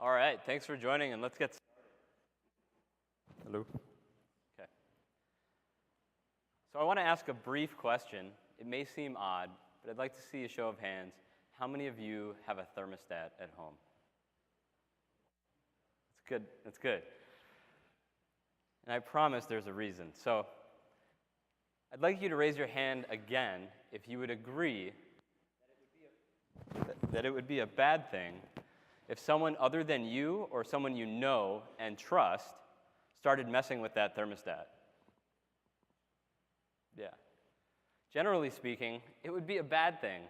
All right, thanks for joining, and let's get started. Hello. Okay. So I want to ask a brief question. It may seem odd, but I'd like to see a show of hands. How many of you have a thermostat at home? That's good. That's good. And I promise there's a reason. So I'd like you to raise your hand again if you would agree that it would be a bad thing if someone other than you or someone you know and trust started messing with that thermostat. Yeah. Generally speaking, it would be a bad thing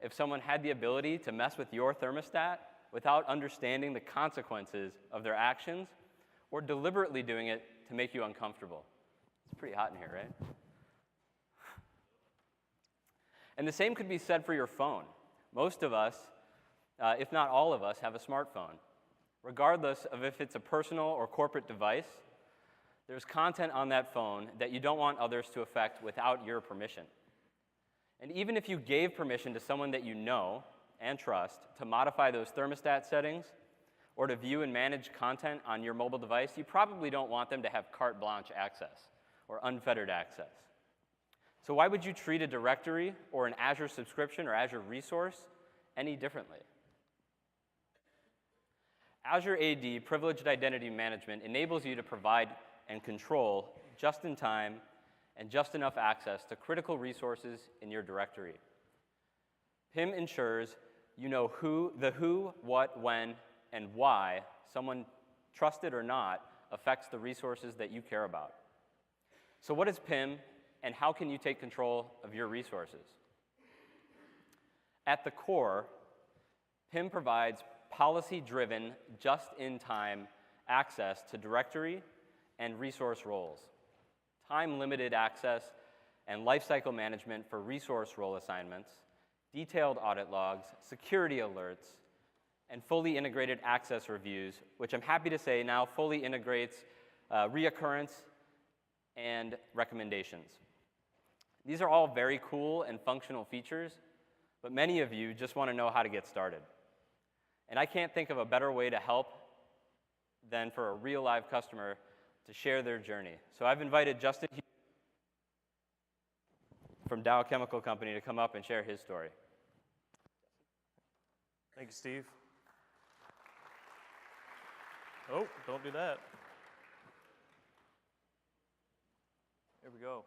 if someone had the ability to mess with your thermostat without understanding the consequences of their actions or deliberately doing it to make you uncomfortable. It's pretty hot in here, right? And the same could be said for your phone. Most of us, if not all of us, have a smartphone. Regardless of if it's a personal or corporate device, there's content on that phone that you don't want others to affect without your permission. And even if you gave permission to someone that you know and trust to modify those thermostat settings or to view and manage content on your mobile device, you probably don't want them to have carte blanche access or unfettered access. So why would you treat a directory or an Azure subscription or Azure resource any differently? Azure AD, Privileged Identity Management, enables you to provide and control just-in-time and just enough access to critical resources in your directory. PIM ensures you know the who, what, when, and why someone, trusted or not, affects the resources that you care about. So what is PIM, and how can you take control of your resources? At the core, PIM provides policy-driven, just-in-time access to directory and resource roles, time-limited access and lifecycle management for resource role assignments, detailed audit logs, security alerts, and fully integrated access reviews, which I'm happy to say now fully integrates reoccurrence and recommendations. These are all very cool and functional features, but many of you just want to know how to get started. And I can't think of a better way to help than for a real live customer to share their journey. So I've invited Justin from Dow Chemical Company to come up and share his story. Thank you, Steve. Oh, don't do that. Here we go.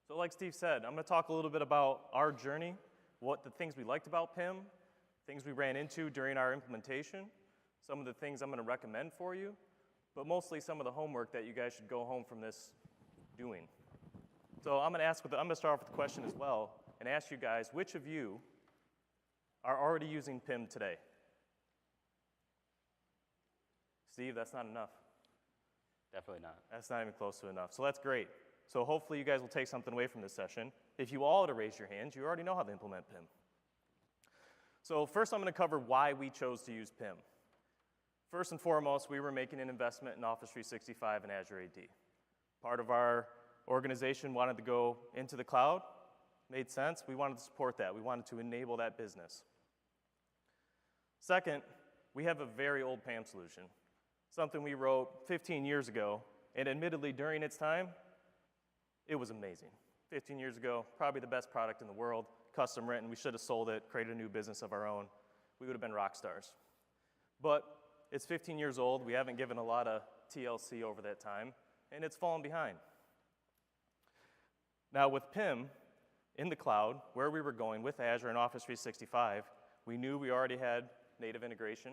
So like Steve said, I'm going to talk a little bit about our journey, what the things we liked about PIM, things we ran into during our implementation, some of the things I'm going to recommend for you, but mostly some of the homework that you guys should go home from this doing. So I'm going to start off with a question as well and ask you guys, which of you are already using PIM today? Steve, that's not enough. Definitely not. That's not even close to enough. So that's great. So hopefully you guys will take something away from this session. If you all were to raise your hands, you already know how to implement PIM. So first I'm going to cover why we chose to use PIM. First and foremost, we were making an investment in Office 365 and Azure AD. Part of our organization wanted to go into the cloud. Made sense. We wanted to support that. We wanted to enable that business. Second, we have a very old PAM solution, something we wrote 15 years ago, and admittedly, during its time, it was amazing. 15 years ago, probably the best product in the world, custom written. We should have sold it, created a new business of our own. We would have been rock stars. But it's 15 years old. We haven't given a lot of TLC over that time, and it's fallen behind. Now with PIM in the cloud, where we were going with Azure and Office 365, we knew we already had native integration.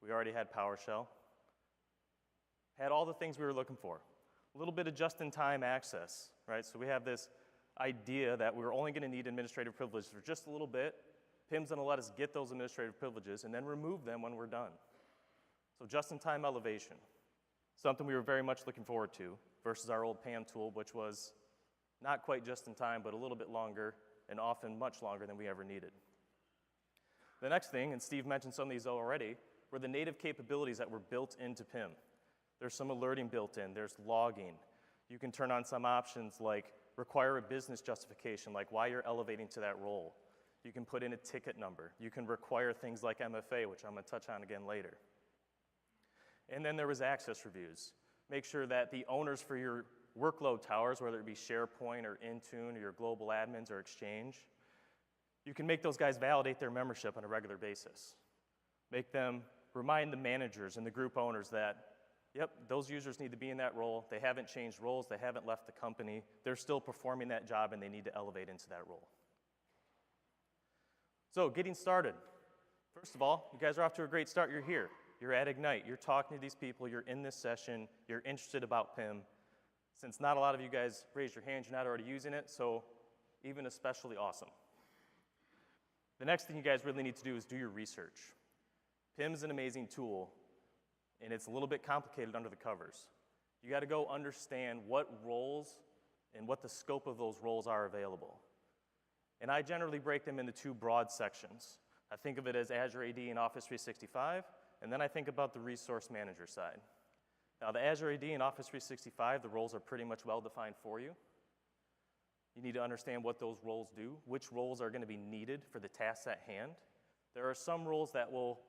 We already had PowerShell. Had all the things we were looking for. A little bit of just-in-time access, right? So we have this idea that we're only going to need administrative privileges for just a little bit. PIM's going to let us get those administrative privileges and then remove them when we're done. So just-in-time elevation, something we were very much looking forward to versus our old PAM tool, which was not quite just-in-time, but a little bit longer and often much longer than we ever needed. The next thing, and Steve mentioned some of these already, were the native capabilities that were built into PIM. There's some alerting built in, there's logging. You can turn on some options like require a business justification, like why you're elevating to that role. You can put in a ticket number. You can require things like MFA, which I'm going to touch on again later. And then there was access reviews. Make sure that the owners for your workload towers, whether it be SharePoint or Intune or your global admins or Exchange, you can make those guys validate their membership on a regular basis. Make them remind the managers and the group owners that, yep, those users need to be in that role. They haven't changed roles. They haven't left the company. They're still performing that job, and they need to elevate into that role. So getting started. First of all, you guys are off to a great start. You're here. You're at Ignite. You're talking to these people. You're in this session. You're interested about PIM. Since not a lot of you guys raised your hands, you're not already using it, so even especially awesome. The next thing you guys really need to do is do your research. PIM is an amazing tool, and it's a little bit complicated under the covers. You got to go understand what roles and what the scope of those roles are available. And I generally break them into two broad sections. I think of it as Azure AD and Office 365, and then I think about the resource manager side. Now, the Azure AD and Office 365, the roles are pretty much well-defined for you. You need to understand what those roles do, which roles are going to be needed for the tasks at hand. There are some roles that will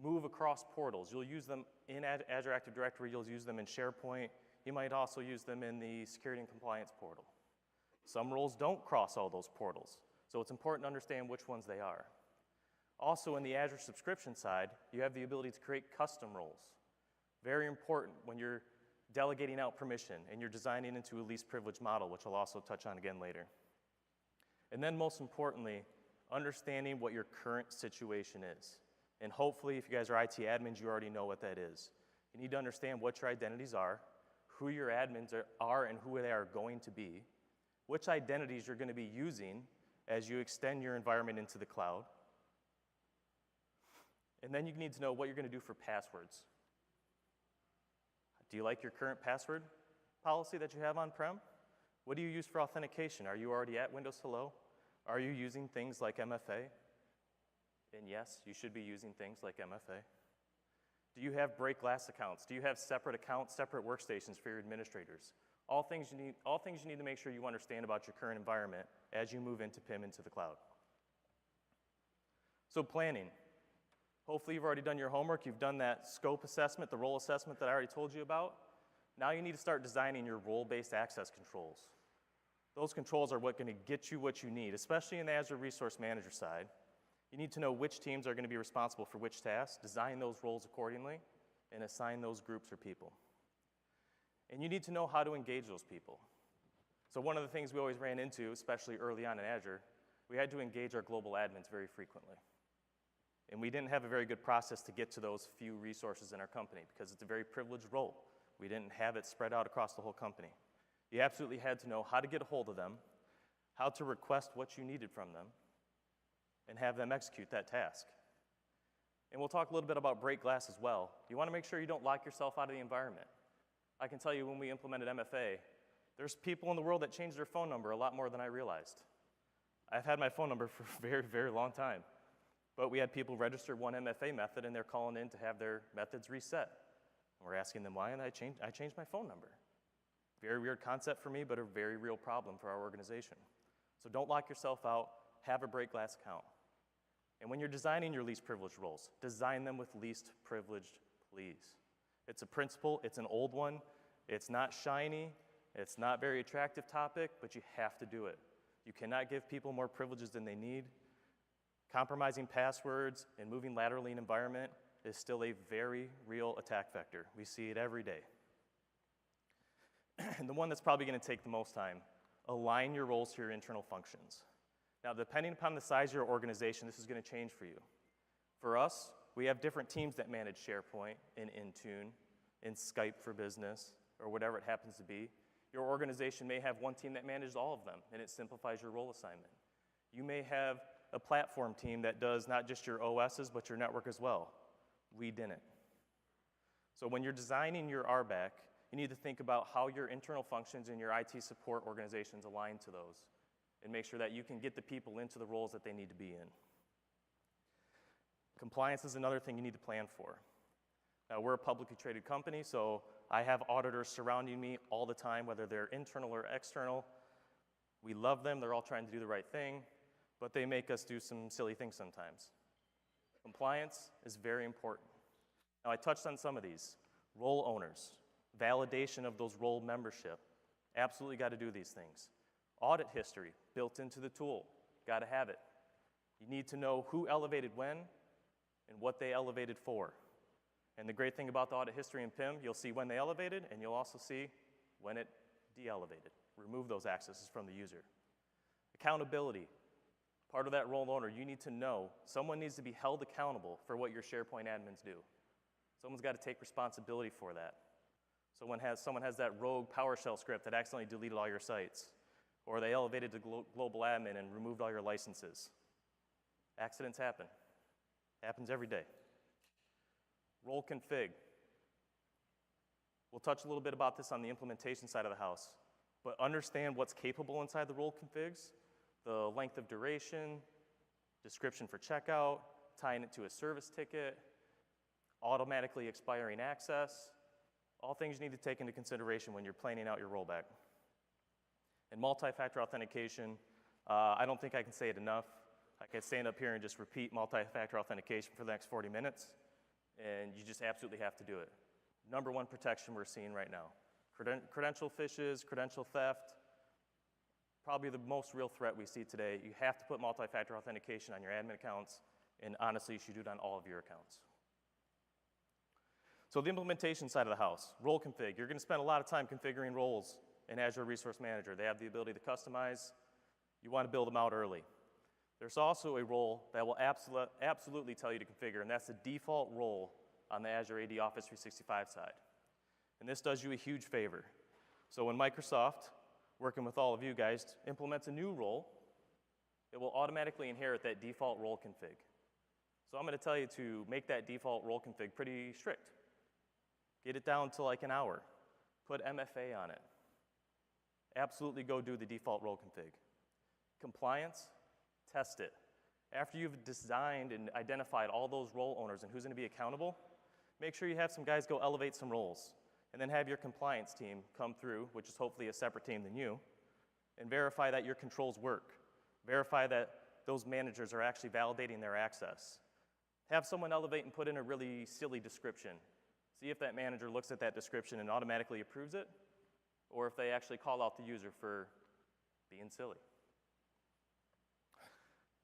move across portals. You'll use them in Azure Active Directory. You'll use them in SharePoint. You might also use them in the Security and Compliance portal. Some roles don't cross all those portals, so it's important to understand which ones they are. Also, in the Azure subscription side, you have the ability to create custom roles. Very important when you're delegating out permission and you're designing into a least privilege model, which I'll also touch on again later. And then most importantly, understanding what your current situation is. And hopefully, if you guys are IT admins, you already know what that is. You need to understand what your identities are, who your admins are and who they are going to be, which identities you're going to be using as you extend your environment into the cloud. And then you need to know what you're going to do for passwords. Do you like your current password policy that you have on-prem? What do you use for authentication? Are you already at Windows Hello? Are you using things like MFA? And yes, you should be using things like MFA. Do you have break glass accounts? Do you have separate accounts, separate workstations for your administrators? All things you need to make sure you understand about your current environment as you move into PIM into the cloud. So planning. Hopefully you've already done your homework. You've done that scope assessment, the role assessment that I already told you about. Now you need to start designing your role-based access controls. Those controls are what's going to get you what you need, especially in the Azure Resource Manager side. You need to know which teams are going to be responsible for which tasks, design those roles accordingly, and assign those groups or people. And you need to know how to engage those people. So one of the things we always ran into, especially early on in Azure, we had to engage our global admins very frequently. And we didn't have a very good process to get to those few resources in our company because it's a very privileged role. We didn't have it spread out across the whole company. You absolutely had to know how to get a hold of them, how to request what you needed from them, and have them execute that task. And we'll talk a little bit about break glass as well. You want to make sure you don't lock yourself out of the environment. I can tell you when we implemented MFA, there's people in the world that changed their phone number a lot more than I realized. I've had my phone number for a very, very long time. But we had people register one MFA method, and they're calling in to have their methods reset. And we're asking them why, and I changed my phone number. Very weird concept for me, but a very real problem for our organization. So don't lock yourself out. Have a break glass account. And when you're designing your least privileged roles, design them with least privileged, please. It's a principle. It's an old one. It's not shiny. It's not a very attractive topic, but you have to do it. You cannot give people more privileges than they need. Compromising passwords and moving laterally in environment is still a very real attack vector. We see it every day. And the one that's probably going to take the most time, align your roles to your internal functions. Now, depending upon the size of your organization, this is going to change for you. For us, we have different teams that manage SharePoint and Intune and Skype for Business or whatever it happens to be. Your organization may have one team that manages all of them, and it simplifies your role assignment. You may have a platform team that does not just your OSs, but your network as well. We didn't. So when you're designing your RBAC, you need to think about how your internal functions and your IT support organizations align to those and make sure that you can get the people into the roles that they need to be in. Compliance is another thing you need to plan for. Now, we're a publicly traded company, so I have auditors surrounding me all the time, whether they're internal or external. We love them. They're all trying to do the right thing, but they make us do some silly things sometimes. Compliance is very important. Now, I touched on some of these. Role owners, validation of those role membership. Absolutely got to do these things. Audit history built into the tool. Got to have it. You need to know who elevated when and what they elevated for. And the great thing about the audit history in PIM, you'll see when they elevated, and you'll also see when it de-elevated. Remove those accesses from the user. Accountability. Part of that role owner, you need to know someone needs to be held accountable for what your SharePoint admins do. Someone's got to take responsibility for that. So when someone has that rogue PowerShell script that accidentally deleted all your sites, or they elevated to global admin and removed all your licenses. Accidents happen. Happens every day. Role config. We'll touch a little bit about this on the implementation side of the house, but understand what's capable inside the role configs, the length of duration, description for checkout, tying it to a service ticket, automatically expiring access, all things you need to take into consideration when you're planning out your rollback. And multi-factor authentication, I don't think I can say it enough. I could stand up here and just repeat multi-factor authentication for the next 40 minutes, and you just absolutely have to do it. Number one protection we're seeing right now. Credential phishes, credential theft, probably the most real threat we see today. You have to put multi-factor authentication on your admin accounts, and honestly, you should do it on all of your accounts. So the implementation side of the house, role config. You're going to spend a lot of time configuring roles in Azure Resource Manager. They have the ability to customize. You want to build them out early. There's also a role that will absolutely tell you to configure, and that's the default role on the Azure AD Office 365 side. And this does you a huge favor. So when Microsoft, working with all of you guys, implements a new role, it will automatically inherit that default role config. So I'm going to tell you to make that default role config pretty strict. Get it down to like an hour. Put MFA on it. Absolutely go do the default role config. Compliance, test it. After you've designed and identified all those role owners and who's going to be accountable, make sure you have some guys go elevate some roles. And then have your compliance team come through, which is hopefully a separate team than you, and verify that your controls work. Verify that those managers are actually validating their access. Have someone elevate and put in a really silly description. See if that manager looks at that description and automatically approves it, or if they actually call out the user for being silly.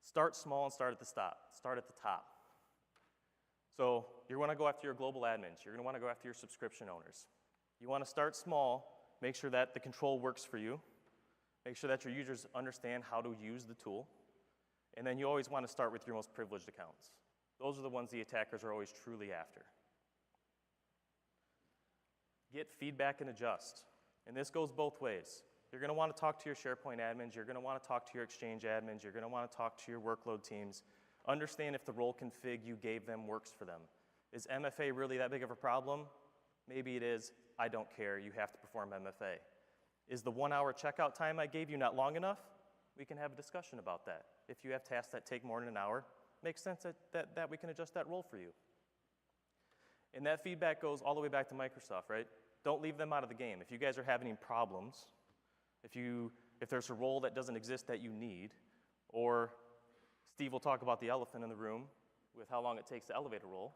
Start small and start at the top. So you want to go after your global admins. You're going to want to go after your subscription owners. You want to start small, make sure that the control works for you, make sure that your users understand how to use the tool, and then you always want to start with your most privileged accounts. Those are the ones the attackers are always truly after. Get feedback and adjust. And this goes both ways. You're going to want to talk to your SharePoint admins. You're going to want to talk to your Exchange admins. You're going to want to talk to your workload teams. Understand if the role config you gave them works for them. Is MFA really that big of a problem? Maybe it is. I don't care. You have to perform MFA. Is the 1 hour checkout time I gave you not long enough? We can have a discussion about that. If you have tasks that take more than an hour, makes sense that we can adjust that role for you. And that feedback goes all the way back to Microsoft, right? Don't leave them out of the game. If you guys are having problems, if there's a role that doesn't exist that you need, or Steve will talk about the elephant in the room with how long it takes to elevate a role,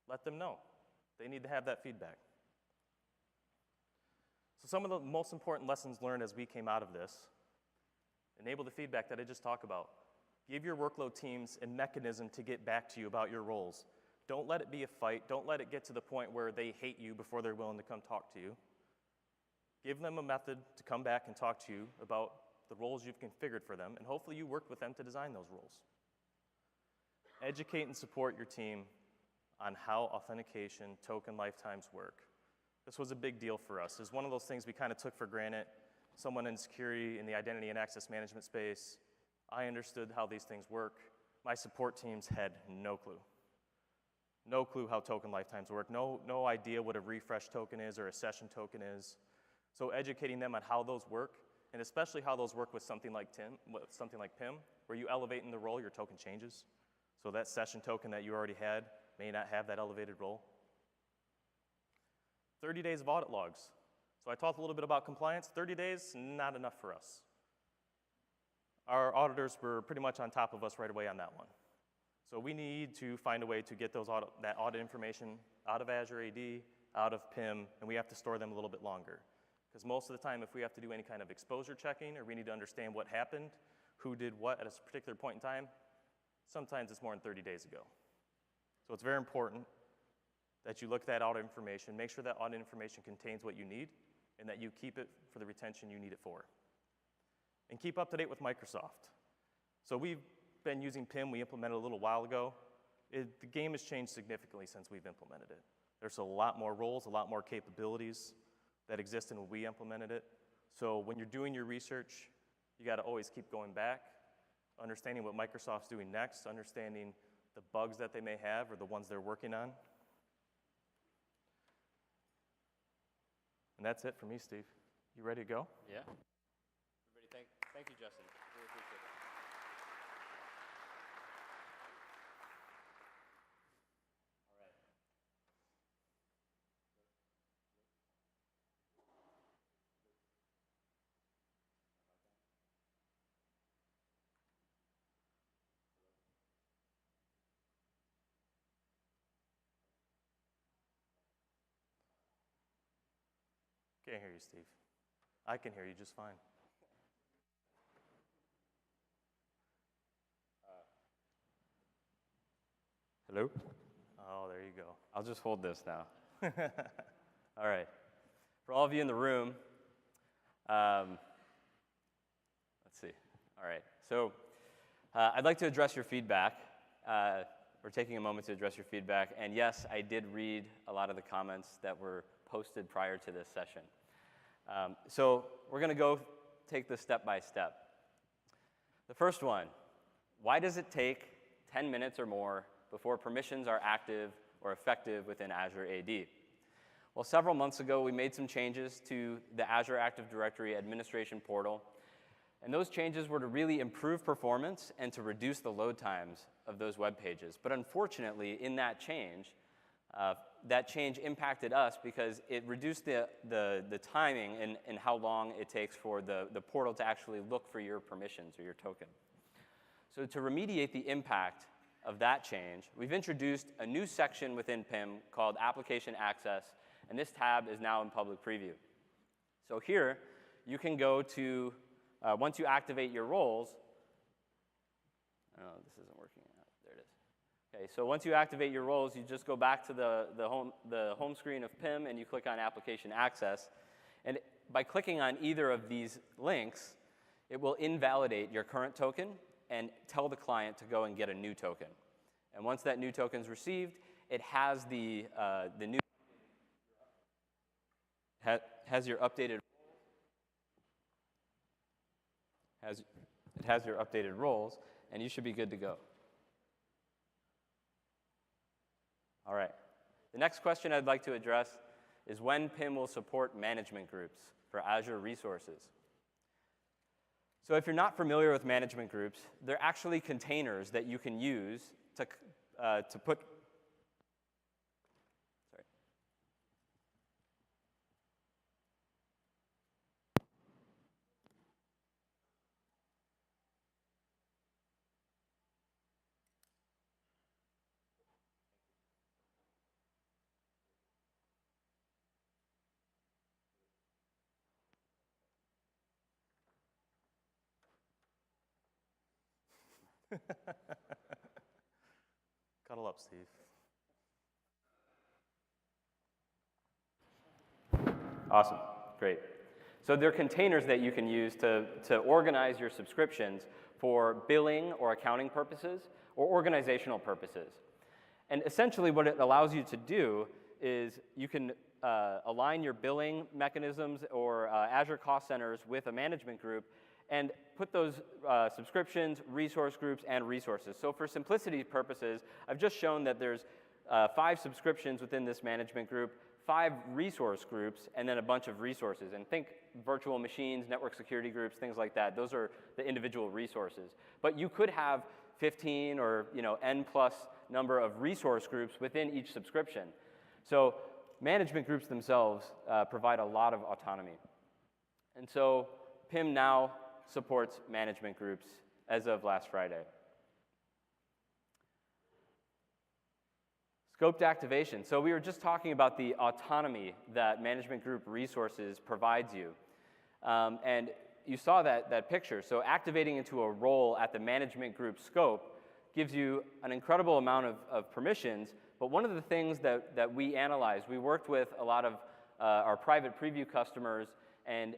let them know. They need to have that feedback. So some of the most important lessons learned as we came out of this, enable the feedback that I just talked about. Give your workload teams a mechanism to get back to you about your roles. Don't let it be a fight. Don't let it get to the point where they hate you before they're willing to come talk to you. Give them a method to come back and talk to you about the roles you've configured for them, and hopefully you work with them to design those roles. Educate and support your team on how authentication token lifetimes work. This was a big deal for us. It's one of those things we kind of took for granted. Someone in security in the identity and access management space, I understood how these things work. My support teams had no clue. No clue how token lifetimes work. No idea what a refresh token is or a session token is. So educating them on how those work, and especially how those work with something like PIM, where you elevate in the role, your token changes. So that session token that you already had may not have that elevated role. 30 days of audit logs. So I talked a little bit about compliance. 30 days, not enough for us. Our auditors were pretty much on top of us right away on that one. So we need to find a way to get that audit information out of Azure AD, out of PIM, and we have to store them a little bit longer. Because most of the time, if we have to do any kind of exposure checking, or we need to understand what happened, who did what at a particular point in time, sometimes it's more than 30 days ago. So it's very important that you look at that audit information, make sure that audit information contains what you need, and that you keep it for the retention you need it for. And keep up to date with Microsoft. So we've been using PIM, we implemented a little while ago. The game has changed significantly since we've implemented it. There's a lot more roles, a lot more capabilities that existed when we implemented it. So when you're doing your research, you gotta always keep going back, understanding what Microsoft's doing next, understanding the bugs that they may have or the ones they're working on. And that's it for me, Steve. You ready to go? Yeah. Everybody, thank you, Justin. Really appreciate it. All right. Can't hear you, Steve. I can hear you just fine. Hello? Oh, there you go. I'll just hold this now. All right. For all of you in the room, let's see. All right. So I'd like to address your feedback. We're taking a moment to address your feedback. And yes, I did read a lot of the comments that were posted prior to this session. So we're going to go take this step by step. The first one, why does it take 10 minutes or more before permissions are active or effective within Azure AD? Well, several months ago, we made some changes to the Azure Active Directory administration portal. And those changes were to really improve performance and to reduce the load times of those web pages. But unfortunately, in that change impacted us because it reduced the timing and how long it takes for the portal to actually look for your permissions or your token. So to remediate the impact of that change, we've introduced a new section within PIM called Application Access, and this tab is now in public preview. So here, you can go to, once you activate your roles, oh, this isn't working out. There it is. Okay, so once you activate your roles, you just go back to the home screen of PIM and you click on Application Access. And by clicking on either of these links, it will invalidate your current token and tell the client to go and get a new token. And once that new token is received, it has the new has your updated it has your updated roles, and you should be good to go. All right. The next question I'd like to address is when PIM will support management groups for Azure resources. So if you're not familiar with management groups, they're actually containers that you can use to put. Sorry. Cuddle up, Steve. Awesome, great. So they're containers that you can use to organize your subscriptions for billing or accounting purposes or organizational purposes. And essentially what it allows you to do is you can align your billing mechanisms or Azure cost centers with a management group and put those subscriptions, resource groups, and resources. So for simplicity purposes, I've just shown that there's 5 subscriptions within this management group, 5 resource groups, and then a bunch of resources. And think virtual machines, network security groups, things like that. Those are the individual resources. But you could have 15 or n plus number of resource groups within each subscription. So management groups themselves provide a lot of autonomy. And so PIM now supports management groups as of last Friday. Scoped activation. So we were just talking about the autonomy that management group resources provides you. And you saw that picture. So activating into a role at the management group scope gives you an incredible amount of permissions. But one of the things that we analyzed, we worked with a lot of our private preview customers, and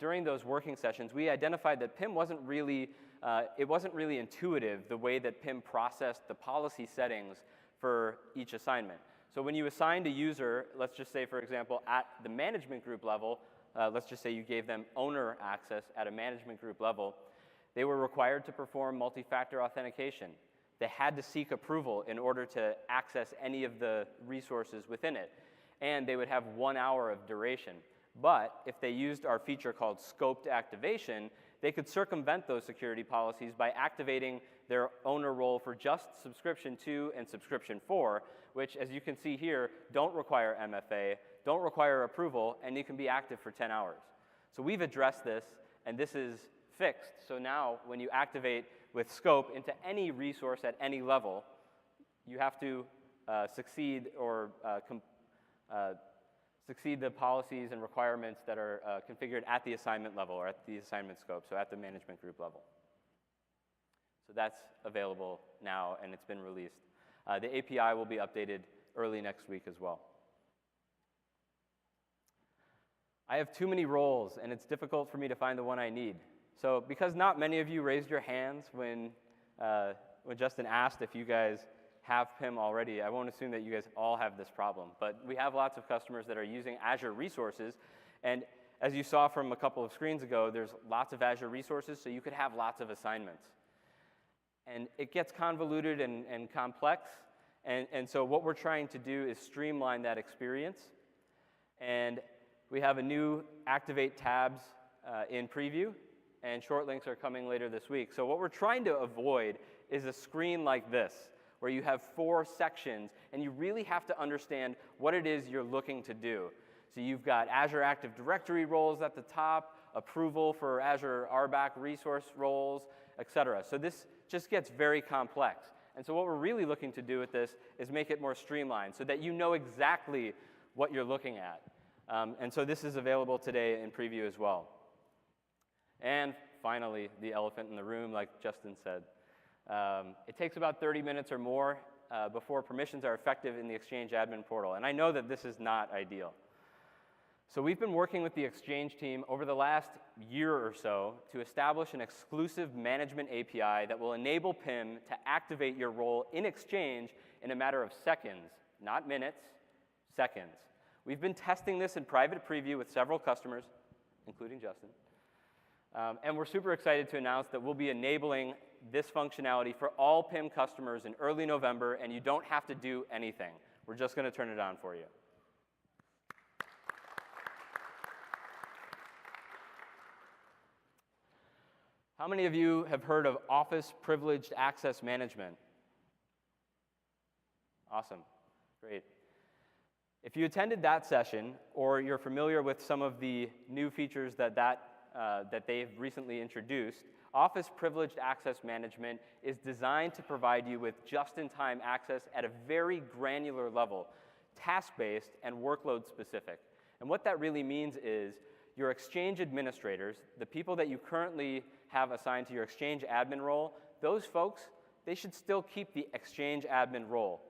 during those working sessions, we identified that PIM wasn't really intuitive the way that PIM processed the policy settings for each assignment. So when you assigned a user, let's just say, for example, at the management group level, let's just say you gave them owner access at a management group level, they were required to perform multi-factor authentication. They had to seek approval in order to access any of the resources within it. And they would have 1 hour of duration. But if they used our feature called scoped activation, they could circumvent those security policies by activating their owner role for just subscription 2 and subscription 4, which, as you can see here, don't require MFA, don't require approval, and you can be active for 10 hours. So we've addressed this, and this is fixed. So now when you activate with scope into any resource at any level, you have to succeed the policies and requirements that are configured at the assignment level or at the assignment scope, so at the management group level. So that's available now, and it's been released. The API will be updated early next week as well. I have too many roles, and it's difficult for me to find the one I need. So because not many of you raised your hands when Justin asked if you guys have PIM already, I won't assume that you guys all have this problem. But we have lots of customers that are using Azure resources, and as you saw from a couple of screens ago, there's lots of Azure resources, so you could have lots of assignments. And it gets convoluted and complex, and so what we're trying to do is streamline that experience. And we have a new Activate tabs in preview, and short links are coming later this week. So what we're trying to avoid is a screen like this, where you have 4 sections, and you really have to understand what it is you're looking to do. So you've got Azure Active Directory roles at the top, approval for Azure RBAC resource roles, et cetera. So this just gets very complex. And so what we're really looking to do with this is make it more streamlined so that you know exactly what you're looking at. And so this is available today in preview as well. And finally, the elephant in the room, like Justin said. It takes about 30 minutes or more before permissions are effective in the Exchange admin portal. And I know that this is not ideal. So we've been working with the Exchange team over the last year or so to establish an exclusive management API that will enable PIM to activate your role in Exchange in a matter of seconds, not minutes, seconds. We've been testing this in private preview with several customers, including Justin. And we're super excited to announce that we'll be enabling this functionality for all PIM customers in early November, and you don't have to do anything. We're just going to turn it on for you. How many of you have heard of Office Privileged Access Management? Awesome. Great. If you attended that session, or you're familiar with some of the new features that they've recently introduced, Office Privileged Access Management is designed to provide you with just-in-time access at a very granular level, task-based and workload-specific. And what that really means is your Exchange administrators, the people that you currently have assigned to your Exchange admin role, those folks, they should still keep the Exchange admin role.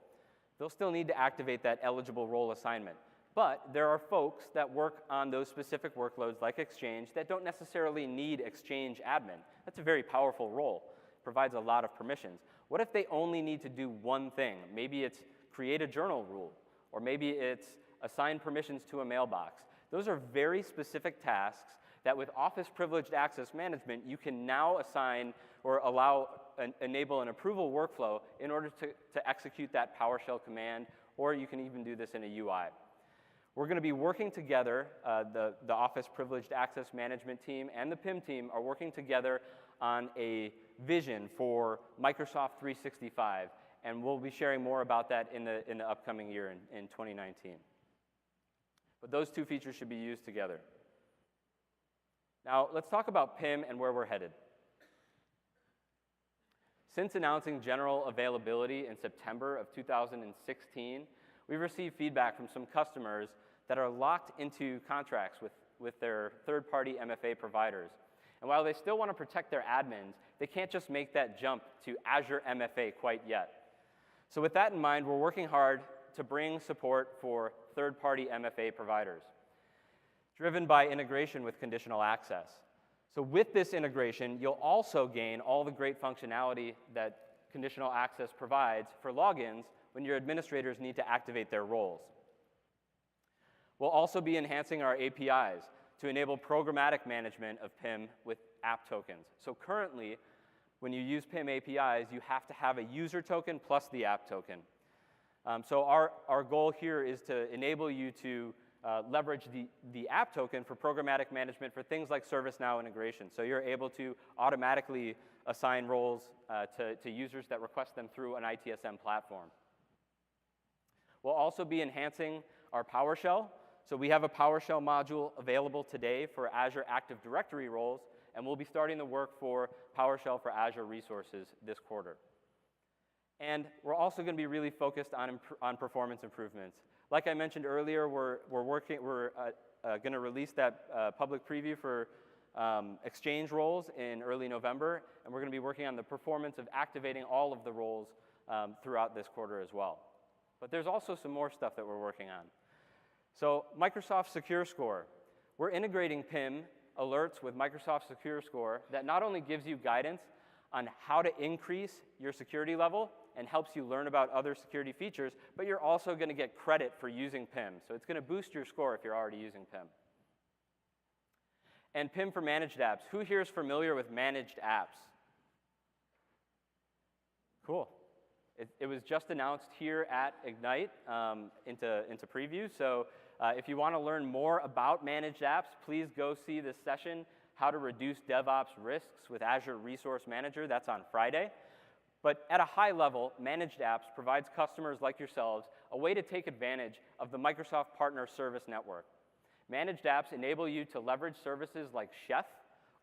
They'll still need to activate that eligible role assignment. But there are folks that work on those specific workloads like Exchange that don't necessarily need Exchange admin. That's a very powerful role. It provides a lot of permissions. What if they only need to do one thing? Maybe it's create a journal rule, or maybe it's assign permissions to a mailbox. Those are very specific tasks that with Office Privileged Access Management, you can now assign or enable an approval workflow in order to execute that PowerShell command, or you can even do this in a UI. We're going to be working together, the Office Privileged Access Management team and the PIM team are working together on a vision for Microsoft 365, and we'll be sharing more about that in the upcoming year in 2019. But those two features should be used together. Now, let's talk about PIM and where we're headed. Since announcing general availability in September of 2016, we've received feedback from some customers that are locked into contracts with their third-party MFA providers. And while they still want to protect their admins, they can't just make that jump to Azure MFA quite yet. So with that in mind, we're working hard to bring support for third-party MFA providers, driven by integration with conditional access. So with this integration, you'll also gain all the great functionality that conditional access provides for logins when your administrators need to activate their roles. We'll also be enhancing our APIs to enable programmatic management of PIM with app tokens. So currently, when you use PIM APIs, you have to have a user token plus the app token. So our goal here is to enable you to leverage the app token for programmatic management for things like ServiceNow integration. So you're able to automatically assign roles to users that request them through an ITSM platform. We'll also be enhancing our PowerShell. So we have a PowerShell module available today for Azure Active Directory roles, and we'll be starting the work for PowerShell for Azure resources this quarter. And we're also going to be really focused on performance improvements. Like I mentioned earlier, we're going to release that public preview for Exchange roles in early November, and we're going to be working on the performance of activating all of the roles throughout this quarter as well. But there's also some more stuff that we're working on. So Microsoft Secure Score. We're integrating PIM alerts with Microsoft Secure Score that not only gives you guidance on how to increase your security level and helps you learn about other security features, but you're also going to get credit for using PIM. So it's going to boost your score if you're already using PIM. And PIM for managed apps. Who here is familiar with managed apps? Cool. It was just announced here at Ignite into preview. So if you want to learn more about managed apps, please go see this session, How to Reduce DevOps Risks with Azure Resource Manager. That's on Friday. But at a high level, managed apps provides customers like yourselves a way to take advantage of the Microsoft Partner Service Network. Managed apps enable you to leverage services like Chef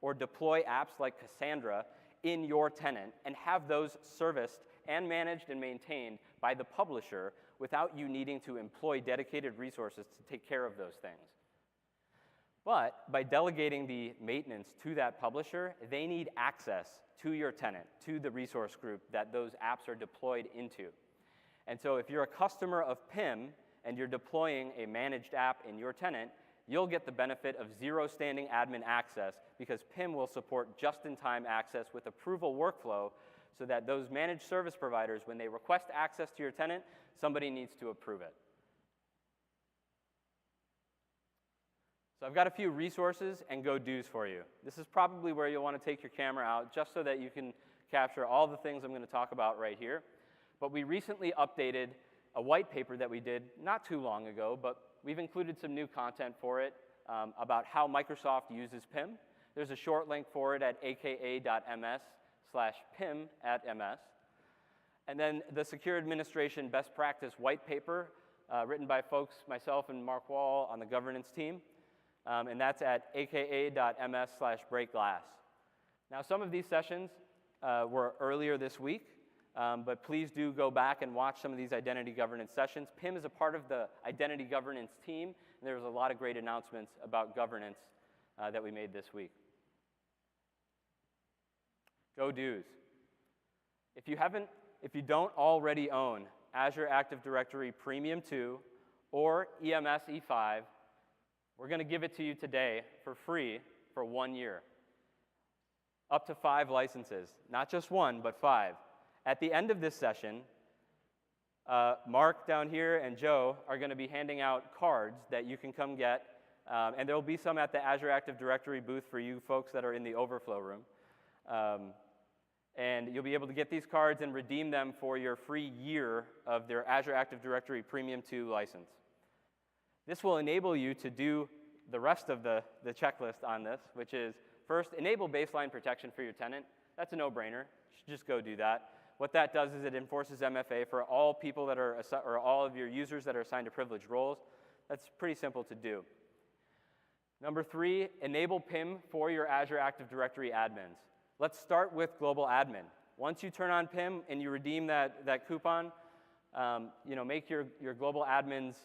or deploy apps like Cassandra in your tenant and have those serviced and managed and maintained by the publisher without you needing to employ dedicated resources to take care of those things. But by delegating the maintenance to that publisher, they need access to your tenant, to the resource group that those apps are deployed into. And so if you're a customer of PIM and you're deploying a managed app in your tenant, you'll get the benefit of zero standing admin access because PIM will support just-in-time access with approval workflow so that those managed service providers, when they request access to your tenant, somebody needs to approve it. So I've got a few resources and go-dos for you. This is probably where you'll want to take your camera out just so that you can capture all the things I'm going to talk about right here. But we recently updated a white paper that we did not too long ago, but we've included some new content for it about how Microsoft uses PIM. There's a short link for it at aka.ms/PIM@ms. And then the Secure Administration Best Practice white paper written by folks, myself and Mark Wall on the governance team. And that's at aka.ms/breakglass. Now, some of these sessions were earlier this week, but please do go back and watch some of these identity governance sessions. PIM is a part of the identity governance team, and there was a lot of great announcements about governance that we made this week. Go-dos. If you don't already own Azure Active Directory Premium 2 or EMS E5, we're going to give it to you today for free for 1 year. Up to 5 licenses. Not just 1, but 5. At the end of this session, Mark down here and Joe are going to be handing out cards that you can come get. And there will be some at the Azure Active Directory booth for you folks that are in the overflow room. And you'll be able to get these cards and redeem them for your free year of their Azure Active Directory Premium 2 license. This will enable you to do the rest of the checklist on this, which is, first, enable baseline protection for your tenant. That's a no-brainer. You should just go do that. What that does is it enforces MFA for all people that are, or all of your users that are assigned to privileged roles. That's pretty simple to do. Number 3, enable PIM for your Azure Active Directory admins. Let's start with global admin. Once you turn on PIM and you redeem that coupon, make your global admins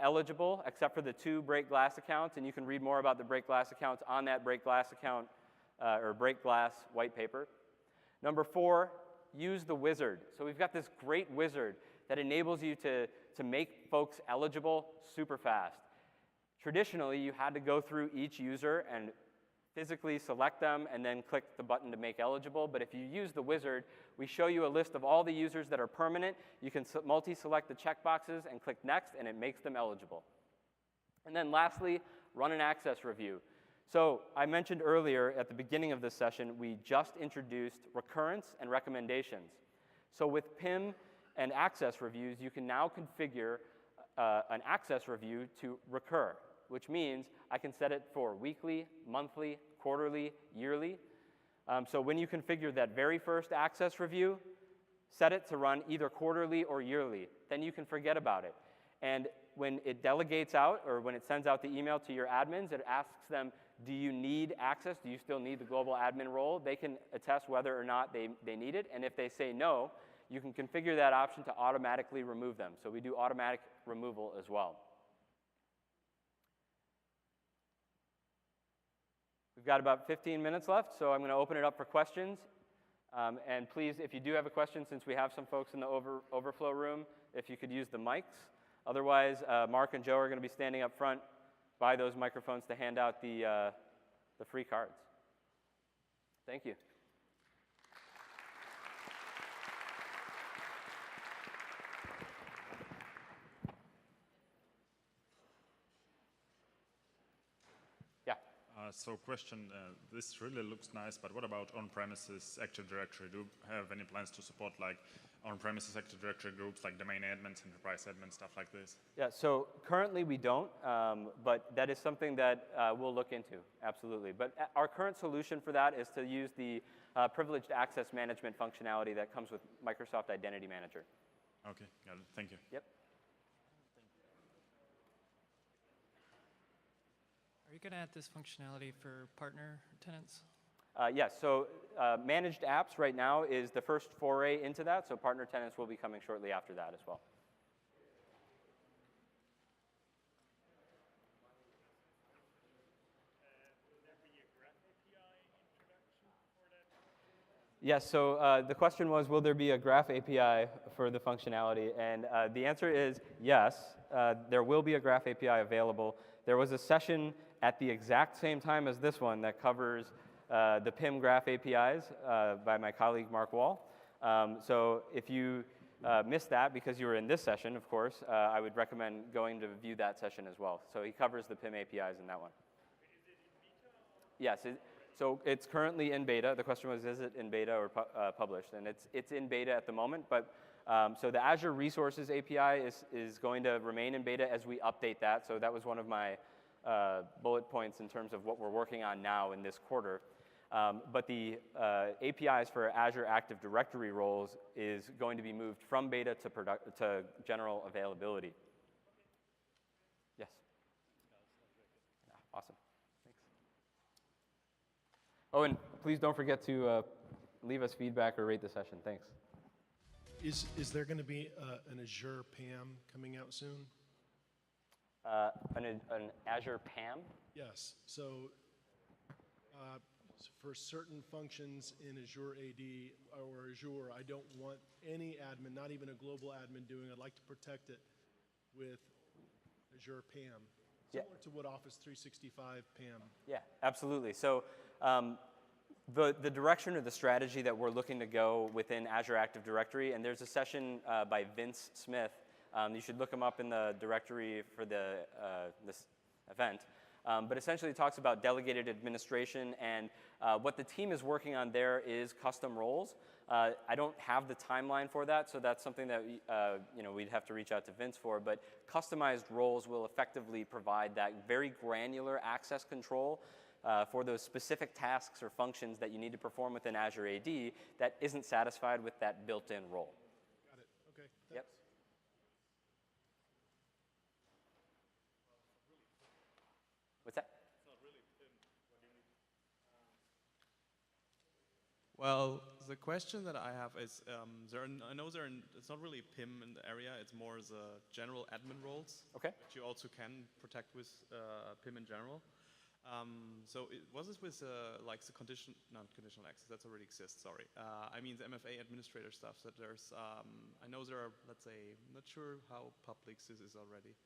eligible, except for the 2 Break Glass accounts, and you can read more about the Break Glass accounts on that Break Glass account or Break Glass white paper. Number 4, use the wizard. So we've got this great wizard that enables you to make folks eligible super fast. Traditionally, you had to go through each user and physically select them and then click the button to make eligible. But if you use the wizard, we show you a list of all the users that are permanent. You can multi-select the checkboxes and click next, and it makes them eligible. And then lastly, run an access review. So I mentioned earlier at the beginning of this session, we just introduced recurrence and recommendations. So with PIM and access reviews, you can now configure an access review to recur, which means I can set it for weekly, monthly, quarterly, yearly. So when you configure that very first access review, set it to run either quarterly or yearly. Then you can forget about it. And when it delegates out, or when it sends out the email to your admins, it asks them, do you need access? Do you still need the global admin role? They can attest whether or not they need it. And if they say no, you can configure that option to automatically remove them. So we do automatic removal as well. We've got about 15 minutes left, so I'm going to open it up for questions. And please, if you do have a question, since we have some folks in the overflow room, if you could use the mics. Otherwise, Mark and Joe are going to be standing up front by those microphones to hand out the free cards. Thank you. So question, this really looks nice, but what about on-premises Active Directory? Do you have any plans to support like on-premises Active Directory groups like domain admins, enterprise admins, stuff like this? Yeah, so currently we don't, but that is something that we'll look into, absolutely. But our current solution for that is to use the privileged access management functionality that comes with Microsoft Identity Manager. Okay, got it, thank you. Yep. Are you going to add this functionality for partner tenants? Yes, so managed apps right now is the first foray into that, so partner tenants will be coming shortly after that as well. Yes, so the question was, will there be a Graph API for the functionality? And the answer is yes, there will be a Graph API available. There was a session at the exact same time as this one that covers the PIM Graph APIs by my colleague Mark Wall. So if you missed that because you were in this session, of course, I would recommend going to view that session as well. So he covers the PIM APIs in that one. Yes, so it's currently in beta. The question was, is it in beta or published? And it's in beta at the moment, but so the Azure Resources API is going to remain in beta as we update that. So that was one of my bullet points in terms of what we're working on now in this quarter. But the APIs for Azure Active Directory roles is going to be moved from beta to general availability. Yes? Yeah, awesome. Thanks. Oh, and please don't forget to leave us feedback or rate the session. Thanks. Is there going to be an Azure PAM coming out soon? An Azure PAM? Yes. So for certain functions in Azure AD or Azure, I don't want any admin, not even a global admin doing it. I'd like to protect it with Azure PAM, similar to what Office 365 PAM. Yeah, absolutely. So the direction or the strategy that we're looking to go within Azure Active Directory, and there's a session by Vince Smith. You should look him up in the directory for this event. But essentially it talks about delegated administration, and what the team is working on there is custom roles. I don't have the timeline for that, so that's something that we'd have to reach out to Vince for, but customized roles will effectively provide that very granular access control for those specific tasks or functions that you need to perform within Azure AD that isn't satisfied with that built-in role. Got it. Okay. Thanks. Yep. What's that? Well, The question that I have is, I know it's not really PIM in the area, it's more as a general admin roles. Okay. That you also can protect with PIM in general. Was this with like the non-conditional access, that already exists, sorry. I mean the MFA administrator stuff, that there's, I know there are, let's say, I'm not sure how public this is already,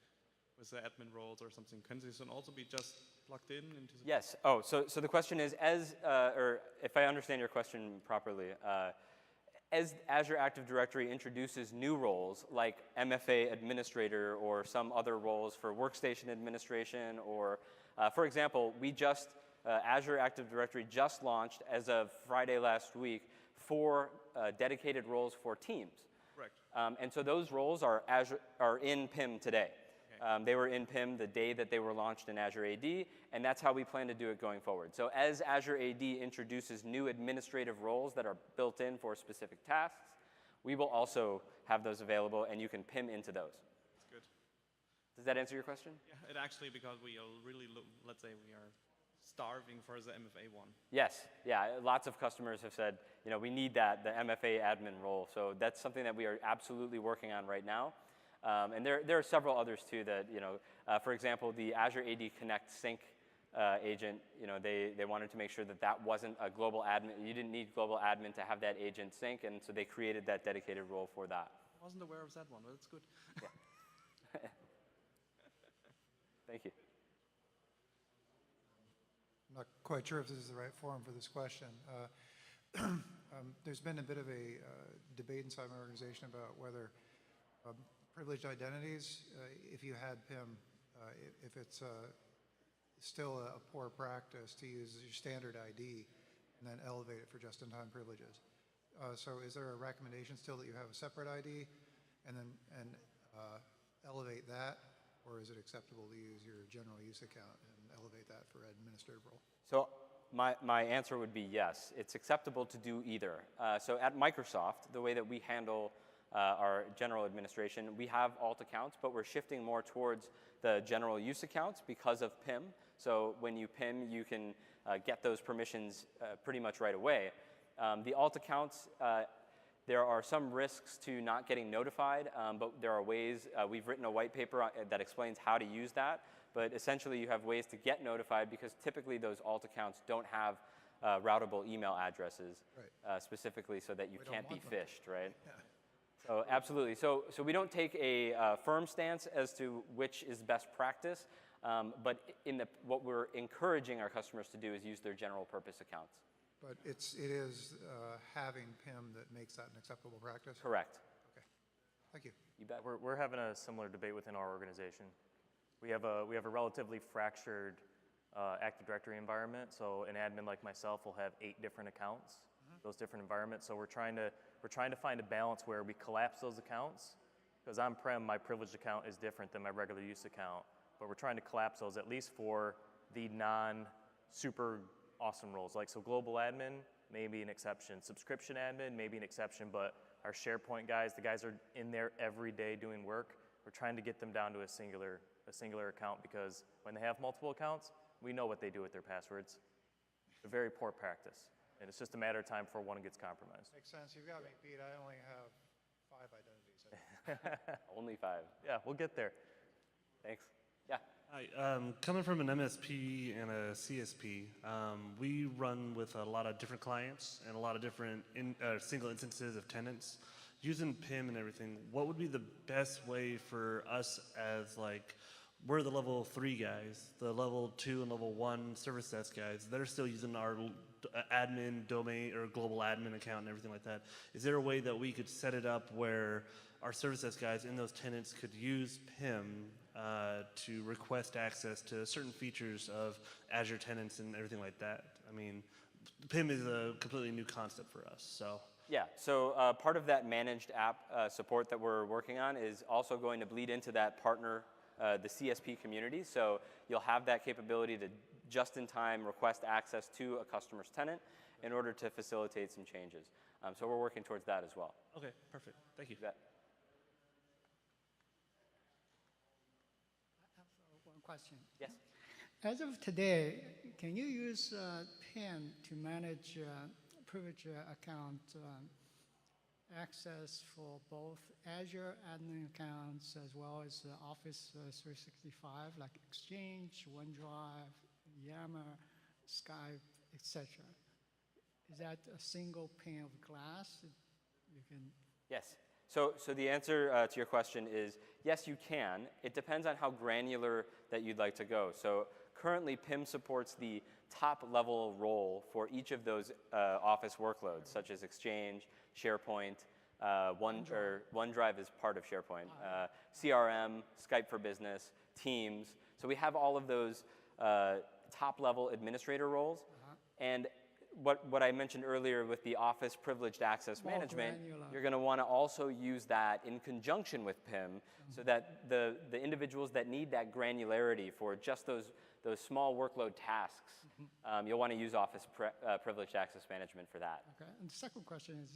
with the admin roles or something. Can this also be just plugged in into the... Yes. Oh, so the question is, or if I understand your question properly, as Azure Active Directory introduces new roles like MFA administrator or some other roles for workstation administration, or for example, Azure Active Directory just launched as of Friday last week 4 dedicated roles for teams. Correct. And so those roles are in PIM today. They were in PIM the day that they were launched in Azure AD, and that's how we plan to do it going forward. So as Azure AD introduces new administrative roles that are built in for specific tasks, we will also have those available, and you can PIM into those. That's good. Does that answer your question? Yeah, it actually, because we are really, let's say we are starving for the MFA one. Yes, yeah, lots of customers have said, we need the MFA admin role. So that's something that we are absolutely working on right now. And there are several others too that, for example, the Azure AD Connect Sync agent, they wanted to make sure that wasn't a global admin. You didn't need global admin to have that agent sync, and so they created that dedicated role for that. I wasn't aware of that one, but that's good. Yeah. Thank you. I'm not quite sure if this is the right forum for this question. There's been a bit of a debate inside my organization about whether privileged identities, if you had PIM, if it's still a poor practice to use your standard ID and then elevate it for just-in-time privileges. So is there a recommendation still that you have a separate ID and then elevate that, or is it acceptable to use your general use account and elevate that for administrative role? So my answer would be yes. It's acceptable to do either. So at Microsoft, the way that we handle our general administration, we have alt accounts, but we're shifting more towards the general use accounts because of PIM. So when you PIM, you can get those permissions pretty much right away. The alt accounts, there are some risks to not getting notified, but there are ways. We've written a white paper that explains how to use that, but essentially you have ways to get notified because typically those alt accounts don't have routable email addresses, right. Specifically so that you can't be phished, right? Yeah. So absolutely. So we don't take a firm stance as to which is best practice, but what we're encouraging our customers to do is use their general purpose accounts. But it is having PIM that makes that an acceptable practice? Correct. Okay. Thank you. You bet. We're having a similar debate within our organization. We have a relatively fractured Active Directory environment. So an admin like myself will have 8 different accounts, those different environments. So we're trying to find a balance where we collapse those accounts, because on-prem, my privileged account is different than my regular use account, but we're trying to collapse those at least for the non-super awesome roles. Like, so global admin may be an exception. Subscription admin may be an exception, but our SharePoint guys, the guys are in there every day doing work. We're trying to get them down to a singular account, because when they have multiple accounts, we know what they do with their passwords. It's a very poor practice. And it's just a matter of time before one gets compromised. Makes sense. You've got me beat. I only have 5 identities. Only 5. Yeah, we'll get there. Thanks. Yeah. Hi. Coming from an MSP and a CSP, we run with a lot of different clients and a lot of different single instances of tenants. Using PIM and everything, what would be the best way for us as, like, we're the level 3 guys, the level 2 and level 1 service desk guys that are still using our admin domain or global admin account and everything like that. Is there a way that we could set it up where our service desk guys in those tenants could use PIM to request access to certain features of Azure tenants and everything like that? I mean, PIM is a completely new concept for us, so. Yeah, so part of that managed app support that we're working on is also going to bleed into that partner, the CSP community. So you'll have that capability to just-in-time request access to a customer's tenant in order to facilitate some changes. So we're working towards that as well. Okay, perfect. Thank you. You bet. I have one question. Yes. As of today, can you use PIM to manage privilege account access for both Azure admin accounts as well as Office 365, like Exchange, OneDrive, Yammer, Skype, etc. Is that a single pane of glass? You can. Yes. So the answer to your question is yes, you can. It depends on how granular that you'd like to go. So currently, PIM supports the top level role for each of those Office workloads, such as Exchange, SharePoint, OneDrive is part of SharePoint, CRM, Skype for Business, Teams. So we have all of those top level administrator roles. And what I mentioned earlier with the Office Privileged Access Management, you're going to want to also use that in conjunction with PIM so that the individuals that need that granularity for just those small workload tasks, you'll want to use Office Privileged Access Management for that. Okay. And the second question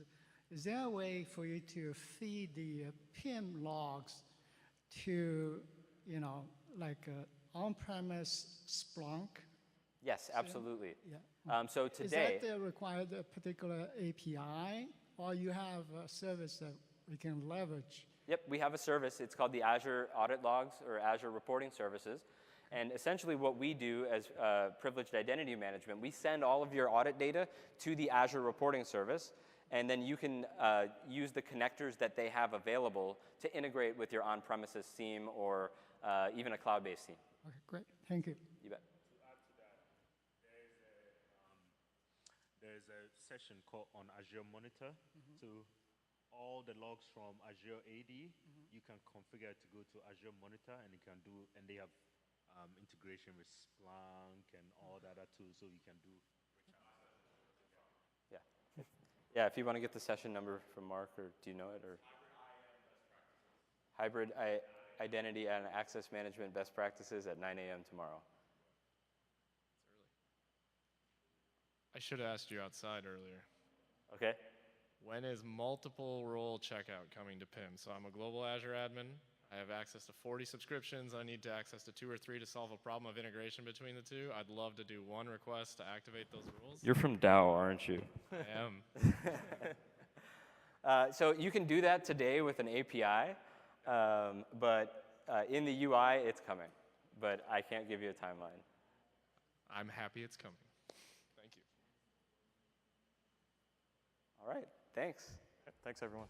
is there a way for you to feed the PIM logs to, like on-premise Splunk? Yes, absolutely. Yeah. So today, is that require a particular API, or you have a service that we can leverage? Yep, we have a service. It's called the Azure Audit Logs or Azure Reporting Services. And essentially what we do as Privileged Identity Management, we send all of your audit data to the Azure Reporting Service, and then you can use the connectors that they have available to integrate with your on-premises SIEM or even a cloud-based SIEM. Okay, great. Thank you. You bet. There's a session called on Azure Monitor. So all the logs from Azure AD, you can configure to go to Azure Monitor, and you can do, and they have integration with Splunk and all the other tools, so you can do. Yeah, if you want to get the session number from Mark, or do you know it, or? Hybrid Identity and Access Management Best Practices at 9 a.m. tomorrow. I should have asked you outside earlier. Okay. When is multiple role checkout coming to PIM? So I'm a global Azure admin. I have access to 40 subscriptions. I need to access to 2 or 3 to solve a problem of integration between the two. I'd love to do one request to activate those rules. You're from Dow, aren't you? I am. So you can do that today with an API, but in the UI, it's coming. But I can't give you a timeline. I'm happy it's coming. Thank you. All right, thanks. Thanks, everyone.